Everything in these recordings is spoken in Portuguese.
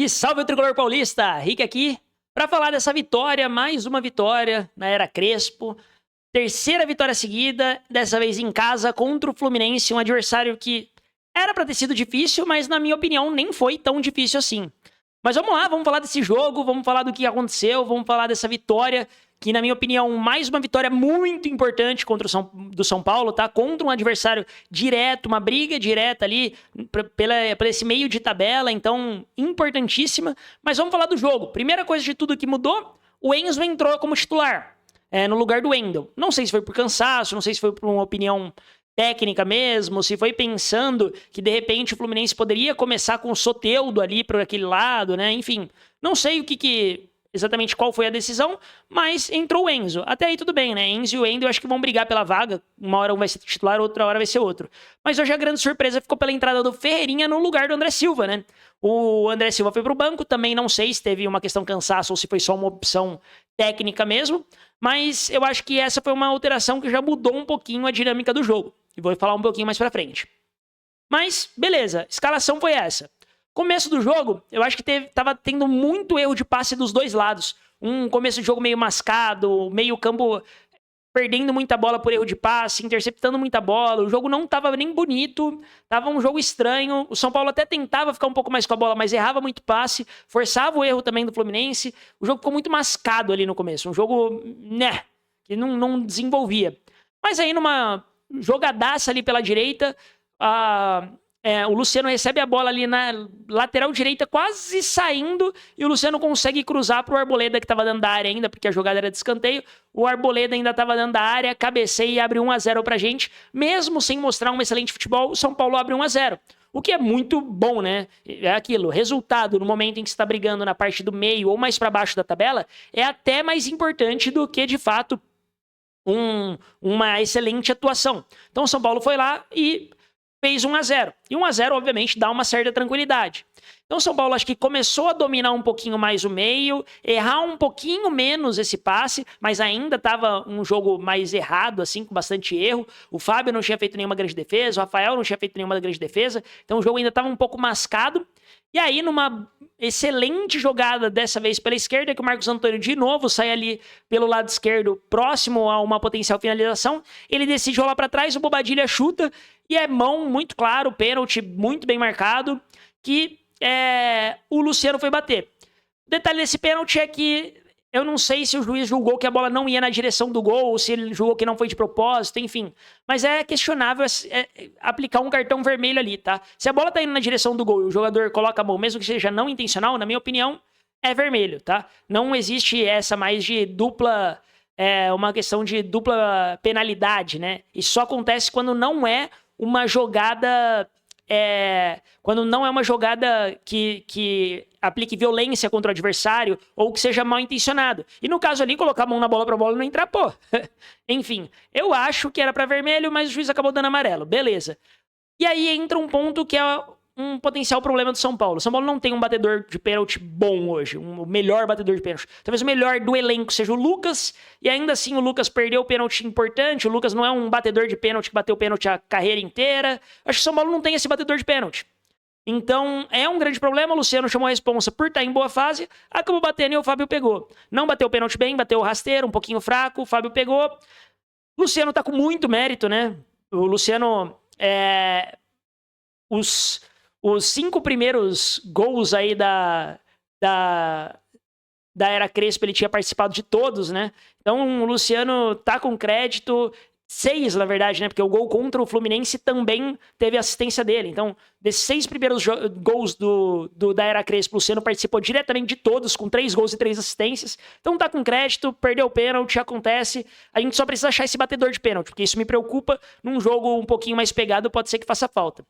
E salve o tricolor paulista, Rick aqui, para falar dessa vitória, mais uma vitória na era Crespo. Terceira vitória seguida, dessa vez em casa contra o Fluminense, um adversário que era para ter sido difícil, mas na minha opinião nem foi tão difícil assim. Mas vamos lá, vamos falar desse jogo, vamos falar do que aconteceu, vamos falar dessa vitória, que na minha opinião, mais uma vitória muito importante contra do São Paulo, tá? Contra um adversário direto, uma briga direta ali, por esse meio de tabela, então importantíssima. Mas vamos falar do jogo. Primeira coisa de tudo que mudou, o Enzo entrou como titular, no lugar do Wendel. Não sei se foi por cansaço, não sei se foi por uma opinião técnica mesmo, se foi pensando que de repente o Fluminense poderia começar com o Soteldo ali por aquele lado, né? Enfim, não sei exatamente qual foi a decisão, mas entrou o Enzo. Até aí tudo bem, né? Enzo e o Wendel acho que vão brigar pela vaga. Uma hora um vai ser titular, outra hora vai ser outro. Mas hoje a grande surpresa ficou pela entrada do Ferreirinha no lugar do André Silva, né? O André Silva foi pro banco, também não sei se teve uma questão cansaço ou se foi só uma opção técnica mesmo, mas eu acho que essa foi uma alteração que já mudou um pouquinho a dinâmica do jogo. E vou falar um pouquinho mais pra frente. Mas, beleza, escalação foi essa. Começo do jogo, eu acho que tava tendo muito erro de passe dos dois lados. Um começo de jogo meio mascado, meio campo perdendo muita bola por erro de passe, interceptando muita bola. O jogo não tava nem bonito, tava um jogo estranho. O São Paulo até tentava ficar um pouco mais com a bola, mas errava muito passe, forçava o erro também do Fluminense. O jogo ficou muito mascado ali no começo, um jogo, né, que não desenvolvia. Mas aí numa jogadaça ali pela direita, o Luciano recebe a bola ali na lateral direita, quase saindo, e o Luciano consegue cruzar pro Arboleda, que tava dentro da área ainda, porque a jogada era de escanteio. O Arboleda ainda tava dentro da área, cabeceia e abre 1-0 pra gente. Mesmo sem mostrar um excelente futebol, o São Paulo abre 1-0. O que é muito bom, né? É aquilo, resultado no momento em que você tá brigando na parte do meio ou mais pra baixo da tabela, é até mais importante do que, de fato, uma excelente atuação. Então o São Paulo foi lá e fez 1-0. E 1-0, obviamente, dá uma certa tranquilidade. Então o São Paulo acho que começou a dominar um pouquinho mais o meio, errar um pouquinho menos esse passe, mas ainda estava um jogo mais errado, assim, com bastante erro. O Fábio não tinha feito nenhuma grande defesa, o Rafael não tinha feito nenhuma grande defesa, então o jogo ainda estava um pouco mascado. E aí, numa excelente jogada, dessa vez pela esquerda, que o Marcos Antônio de novo sai ali pelo lado esquerdo, próximo a uma potencial finalização, ele decide rolar para trás, o Bobadilha chuta, e é mão, muito claro, pênalti muito bem marcado, que o Luciano foi bater. O detalhe desse pênalti é que eu não sei se o juiz julgou que a bola não ia na direção do gol, ou se ele julgou que não foi de propósito, enfim. Mas é questionável aplicar um cartão vermelho ali, tá? Se a bola tá indo na direção do gol e o jogador coloca a mão, mesmo que seja não intencional, na minha opinião, é vermelho, tá? Não existe essa mais de dupla... uma questão de dupla penalidade, né? Isso só acontece quando não é uma jogada... quando não é uma jogada que aplique violência contra o adversário ou que seja mal intencionado. E no caso ali, colocar a mão na bola pra bola não entrar, pô. Enfim, eu acho que era pra vermelho, mas o juiz acabou dando amarelo. Beleza. E aí entra um ponto que é um potencial problema do São Paulo. O São Paulo não tem um batedor de pênalti bom hoje, o melhor batedor de pênalti. Talvez o melhor do elenco seja o Lucas, e ainda assim o Lucas perdeu o pênalti importante. O Lucas não é um batedor de pênalti que bateu pênalti a carreira inteira. Acho que o São Paulo não tem esse batedor de pênalti. Então, é um grande problema. O Luciano chamou a responsa por estar em boa fase, acabou batendo e o Fábio pegou. Não bateu o pênalti bem, bateu o rasteiro, um pouquinho fraco, o Fábio pegou. O Luciano tá com muito mérito, né? O Luciano, os 5 primeiros gols aí da era Crespo, ele tinha participado de todos, né? Então, o Luciano tá com crédito... 6, na verdade, né? Porque o gol contra o Fluminense também teve assistência dele. Então, desses 6 primeiros gols da era Crespo, o Luciano participou diretamente de todos, com 3 gols e 3 assistências. Então tá com crédito, perdeu o pênalti, acontece. A gente só precisa achar esse batedor de pênalti, porque isso me preocupa. Num jogo um pouquinho mais pegado, pode ser que faça falta.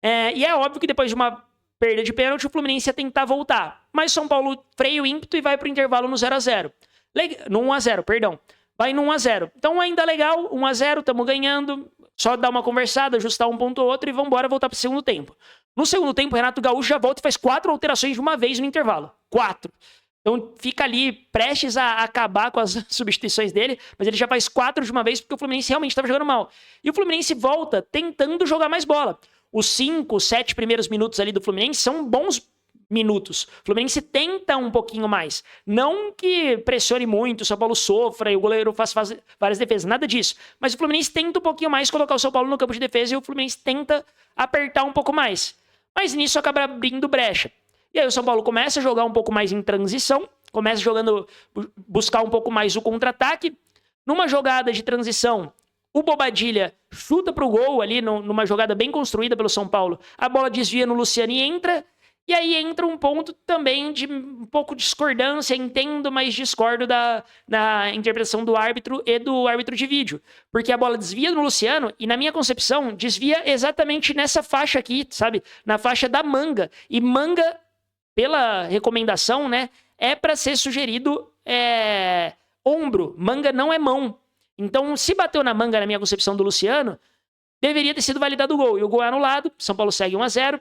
E é óbvio que depois de uma perda de pênalti, o Fluminense ia tentar voltar. Mas o São Paulo freia o ímpeto e vai pro intervalo no 0-0. No 1-0, perdão. Vai no 1-0. Então ainda legal, 1-0, estamos ganhando. Só dar uma conversada, ajustar um ponto ou outro e vambora voltar pro segundo tempo. No segundo tempo, o Renato Gaúcho já volta e faz 4 alterações de uma vez no intervalo. 4. Então fica ali prestes a acabar com as substituições dele, mas ele já faz 4 de uma vez porque o Fluminense realmente estava jogando mal. E o Fluminense volta tentando jogar mais bola. Os 5, 7 primeiros minutos ali do Fluminense são bons minutos. O Fluminense tenta um pouquinho mais. Não que pressione muito, o São Paulo sofra e o goleiro faz várias defesas, nada disso. Mas o Fluminense tenta um pouquinho mais colocar o São Paulo no campo de defesa e o Fluminense tenta apertar um pouco mais. Mas nisso acaba abrindo brecha. E aí o São Paulo começa a jogar um pouco mais em transição, começa buscar um pouco mais o contra-ataque. Numa jogada de transição, o Bobadilla chuta pro gol ali, numa jogada bem construída pelo São Paulo. A bola desvia no Luciano e entra. E aí entra um ponto também de um pouco de discordância, entendo, mas discordo da interpretação do árbitro e do árbitro de vídeo. Porque a bola desvia no Luciano e, na minha concepção, desvia exatamente nessa faixa aqui, sabe? Na faixa da manga. E manga, pela recomendação, né, é para ser sugerido ombro. Manga não é mão. Então, se bateu na manga, na minha concepção do Luciano, deveria ter sido validado o gol. E o gol é anulado, São Paulo segue 1-0.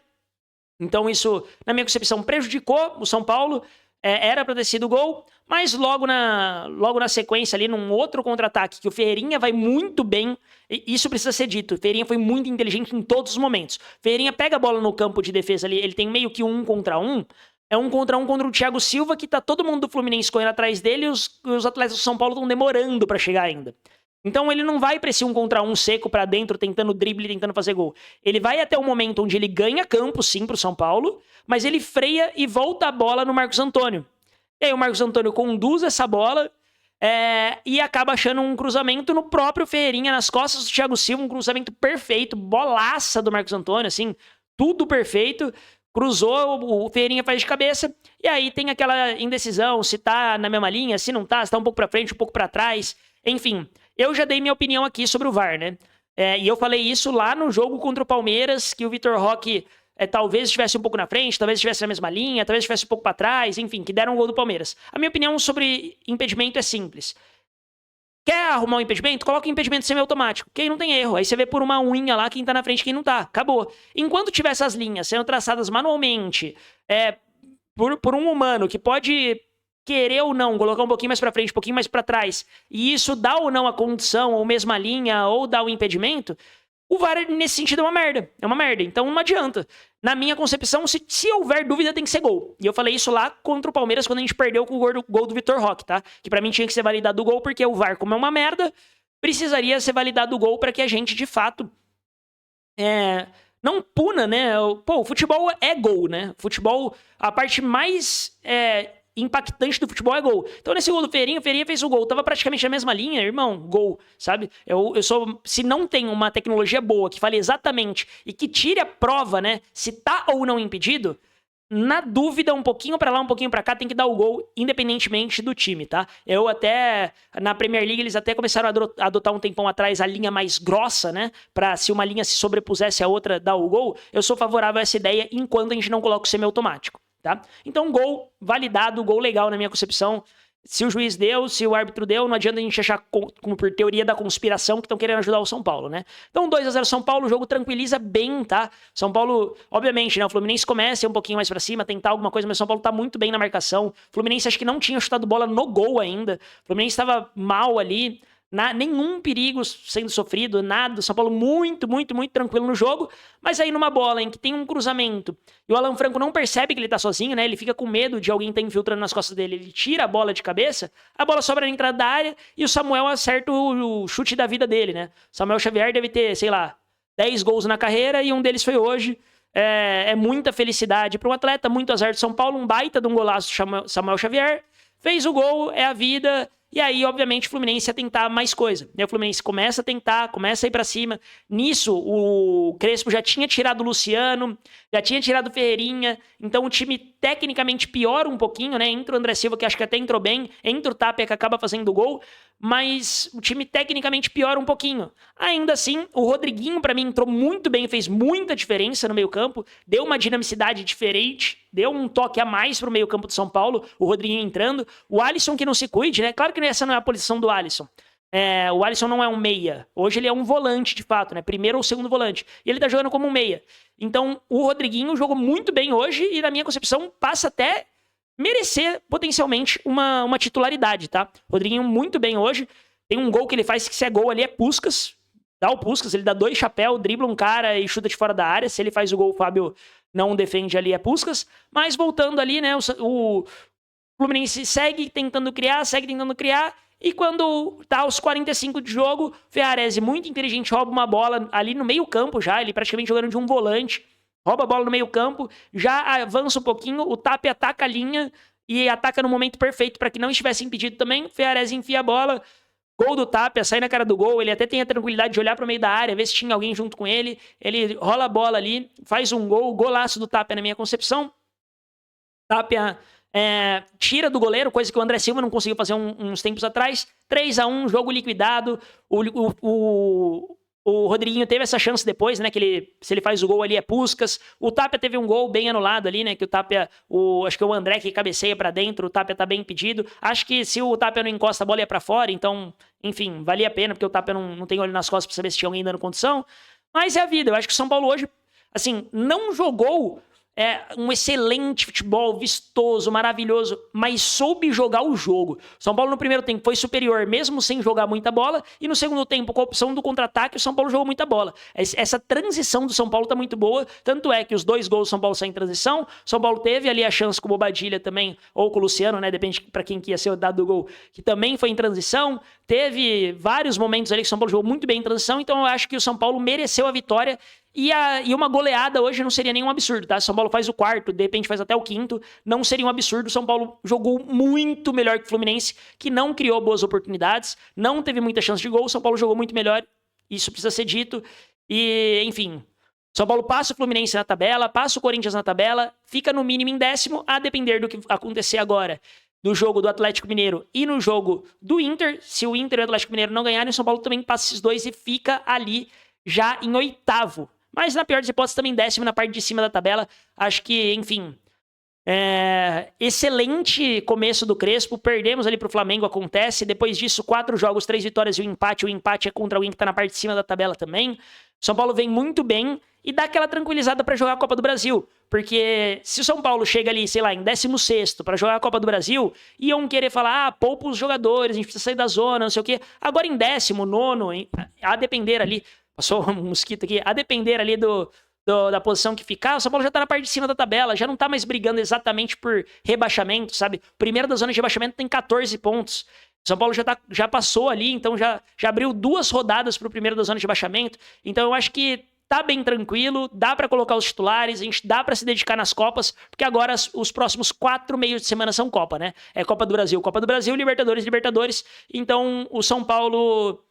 Então isso, na minha concepção, prejudicou o São Paulo. Era para ter sido gol, mas logo na sequência ali, num outro contra-ataque, que o Ferreirinha vai muito bem, isso precisa ser dito, o Ferreirinha foi muito inteligente em todos os momentos. O Ferreirinha pega a bola no campo de defesa ali, ele tem meio que 1 contra 1, é 1 contra 1 contra o Thiago Silva, que tá todo mundo do Fluminense correndo atrás dele e os atletas do São Paulo estão demorando para chegar ainda. Então ele não vai pra esse 1 contra 1 seco pra dentro, tentando drible, tentando fazer gol. Ele vai até o momento onde ele ganha campo, sim, pro São Paulo, mas ele freia e volta a bola no Marcos Antônio. E aí o Marcos Antônio conduz essa bola e acaba achando um cruzamento no próprio Ferreirinha, nas costas do Thiago Silva, um cruzamento perfeito, bolaça do Marcos Antônio, assim, tudo perfeito. Cruzou, o Ferreirinha faz de cabeça, e aí tem aquela indecisão, se tá na mesma linha, se não tá, se tá um pouco pra frente, um pouco pra trás, enfim. Eu já dei minha opinião aqui sobre o VAR, né? E eu falei isso lá no jogo contra o Palmeiras, que o Vitor Roque talvez estivesse um pouco na frente, talvez estivesse na mesma linha, talvez estivesse um pouco pra trás, enfim, que deram um gol do Palmeiras. A minha opinião sobre impedimento é simples. Quer arrumar um impedimento? Coloca o impedimento semiautomático, que aí não tem erro. Aí você vê por uma unha lá quem tá na frente e quem não tá. Acabou. Enquanto tiver essas linhas sendo traçadas manualmente, por um humano que pode querer ou não colocar um pouquinho mais pra frente, um pouquinho mais pra trás, e isso dá ou não a condição, ou mesma linha, ou dá o impedimento, o VAR nesse sentido é uma merda. É uma merda. Então não adianta. Na minha concepção, se houver dúvida, tem que ser gol. E eu falei isso lá contra o Palmeiras, quando a gente perdeu com o gol do Vitor Roque, tá? Que pra mim tinha que ser validado o gol, porque o VAR, como é uma merda, precisaria ser validado o gol pra que a gente, de fato, não puna, né? Pô, o futebol é gol, né? Futebol, a parte mais impactante do futebol é gol. Então, nesse gol do Ferreirinha, o Ferreirinha fez o gol. Tava praticamente na mesma linha, irmão, gol, sabe? Se não tem uma tecnologia boa que fale exatamente e que tire a prova, né? Se tá ou não impedido, na dúvida, um pouquinho pra lá, um pouquinho pra cá, tem que dar o gol, independentemente do time, tá? Na Premier League, eles até começaram a adotar um tempão atrás a linha mais grossa, né? Pra se uma linha se sobrepusesse a outra, dar o gol. Eu sou favorável a essa ideia enquanto a gente não coloca o semiautomático. Tá? Então, gol validado, gol legal na minha concepção. Se o juiz deu, se o árbitro deu, não adianta a gente achar como por teoria da conspiração que estão querendo ajudar o São Paulo, né? Então, 2-0 São Paulo, o jogo tranquiliza bem, tá? São Paulo, obviamente, né? O Fluminense começa um pouquinho mais pra cima, tentar alguma coisa, mas o São Paulo tá muito bem na marcação. O Fluminense acho que não tinha chutado bola no gol ainda. O Fluminense tava mal ali. Nenhum perigo sendo sofrido, nada. O São Paulo muito, muito, muito tranquilo no jogo. Mas aí numa bola em que tem um cruzamento e o Alan Franco não percebe que ele tá sozinho, né? Ele fica com medo de alguém estar infiltrando nas costas dele. Ele tira a bola de cabeça, a bola sobra na entrada da área e o Samuel acerta o chute da vida dele, né? Samuel Xavier deve ter, sei lá, 10 gols na carreira e um deles foi hoje. É muita felicidade para um atleta, muito azar do São Paulo, um baita de um golaço do Samuel Xavier. Fez o gol, é a vida. E aí, obviamente, o Fluminense ia tentar mais coisa. O Fluminense começa a tentar, começa a ir pra cima. Nisso, o Crespo já tinha tirado o Luciano, já tinha tirado o Ferreirinha. Então, o time tecnicamente piora um pouquinho, né? Entra o André Silva, que acho que até entrou bem. Entra o Tapia, que acaba fazendo o gol. Mas o time tecnicamente piora um pouquinho. Ainda assim, o Rodriguinho, pra mim, entrou muito bem, fez muita diferença no meio-campo. Deu uma dinamicidade diferente, deu um toque a mais pro meio-campo do São Paulo. O Rodriguinho entrando. O Alisson que não se cuide, né? Claro que essa não é a posição do Alisson. O Alisson não é um meia. Hoje ele é um volante, de fato, né? Primeiro ou segundo volante. E ele tá jogando como um meia. Então, o Rodriguinho jogou muito bem hoje e, na minha concepção, passa até merecer, potencialmente, uma titularidade, tá? Rodriguinho muito bem hoje. Tem um gol que ele faz que, se é gol ali, é Puskás. Dá o Puskás, ele dá 2 chapéus, dribla um cara e chuta de fora da área. Se ele faz o gol, o Fábio não defende ali Puskás, mas voltando ali, né, o Fluminense segue tentando criar, e quando tá aos 45 de jogo, Ferrarese, muito inteligente, rouba uma bola ali no meio campo já, ele praticamente jogando de um volante, rouba a bola no meio campo, já avança um pouquinho, o Tapia ataca a linha e ataca no momento perfeito para que não estivesse impedido também, Ferrarese enfia a bola, gol do Tapia, sai na cara do gol, ele até tem a tranquilidade de olhar pro meio da área, ver se tinha alguém junto com ele, ele rola a bola ali, faz um gol, golaço do Tapia na minha concepção. Tapia tira do goleiro, coisa que o André Silva não conseguiu fazer uns tempos atrás. 3-1, jogo liquidado. O Rodriguinho teve essa chance depois, né? Que se ele faz o gol ali é Puskás. O Tapia teve um gol bem anulado ali, né? Que o Tapia, acho que é o André que cabeceia pra dentro, o Tapia tá bem impedido. Acho que se o Tapia não encosta, a bola ia pra fora, então, enfim, valia a pena, porque o Tapia não tem olho nas costas pra saber se tinha alguém dando condição. Mas é a vida, eu acho que o São Paulo hoje, assim, não jogou um excelente futebol, vistoso, maravilhoso, mas soube jogar o jogo. São Paulo no primeiro tempo foi superior, mesmo sem jogar muita bola, e no segundo tempo, com a opção do contra-ataque, o São Paulo jogou muita bola. Essa transição do São Paulo tá muito boa, tanto é que os 2 gols do São Paulo saem em transição, São Paulo teve ali a chance com o Bobadilla também, ou com o Luciano, né, depende pra quem que ia ser o dado do gol, que também foi em transição, teve vários momentos ali que o São Paulo jogou muito bem em transição, então eu acho que o São Paulo mereceu a vitória. E uma goleada hoje não seria nenhum absurdo, tá? São Paulo faz o quarto, de repente faz até o quinto, não seria um absurdo. São Paulo jogou muito melhor que o Fluminense, que não criou boas oportunidades, não teve muita chance de gol. São Paulo jogou muito melhor, isso precisa ser dito. E, enfim, São Paulo passa o Fluminense na tabela, passa o Corinthians na tabela, fica no mínimo em 10º, a depender do que acontecer agora do jogo do Atlético Mineiro e no jogo do Inter. Se o Inter e o Atlético Mineiro não ganharem, o São Paulo também passa esses dois e fica ali já em 8º. Mas na pior das hipóteses também 10º na parte de cima da tabela. Acho que, enfim, excelente começo do Crespo. Perdemos ali pro Flamengo, acontece. Depois disso, 4 jogos, 3 vitórias e um empate. O empate é contra alguém que tá na parte de cima da tabela também. São Paulo vem muito bem e dá aquela tranquilizada para jogar a Copa do Brasil. Porque se o São Paulo chega ali, sei lá, em 16º para jogar a Copa do Brasil, iam querer falar, poupa os jogadores, a gente precisa sair da zona, não sei o quê. Agora em 19º, a depender ali... Passou um mosquito aqui. A depender ali da posição que ficar, o São Paulo já tá na parte de cima da tabela, já não tá mais brigando exatamente por rebaixamento, sabe? Primeiro da zona de rebaixamento tem 14 pontos. O São Paulo já passou ali, então já abriu 2 rodadas pro primeiro da zona de rebaixamento. Então eu acho que tá bem tranquilo, dá pra colocar os titulares, a gente dá pra se dedicar nas Copas, porque agora os próximos 4 meios de semana são Copa, né? É Copa do Brasil, Libertadores. Então o São Paulo...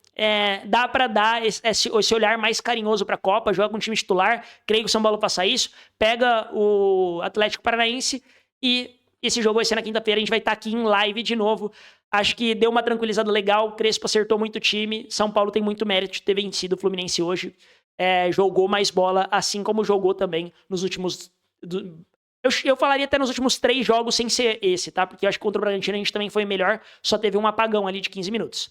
dá pra dar esse olhar mais carinhoso pra Copa, joga com o time titular, creio que o São Paulo faça isso, pega o Atlético Paranaense e esse jogo vai ser na quinta-feira, a gente vai estar aqui em live de novo. Acho que deu uma tranquilizada legal, Crespo acertou muito o time, São Paulo tem muito mérito de ter vencido o Fluminense hoje, jogou mais bola, assim como jogou também nos últimos... Eu falaria até nos últimos 3 jogos sem ser esse, tá? Porque eu acho que contra o Bragantino a gente também foi melhor, só teve um apagão ali de 15 minutos.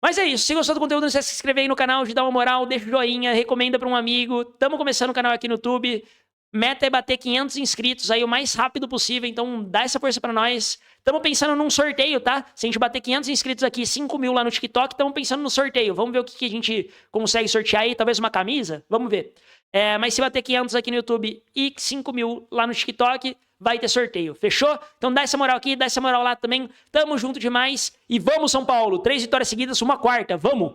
Mas é isso, se gostou do conteúdo, não esquece de se inscrever aí no canal, de dar uma moral, deixa o joinha, recomenda pra um amigo. Tamo começando o canal aqui no YouTube, meta é bater 500 inscritos aí o mais rápido possível, então dá essa força pra nós. Tamo pensando num sorteio, tá? Se a gente bater 500 inscritos aqui, 5 mil lá no TikTok, tamo pensando no sorteio. Vamos ver o que a gente consegue sortear aí, talvez uma camisa? Vamos ver. Mas se bater 500 aqui no YouTube e 5 mil lá no TikTok, vai ter sorteio, fechou? Então dá essa moral aqui, dá essa moral lá também. Tamo junto demais e vamos São Paulo. 3 vitórias seguidas, uma quarta, vamos!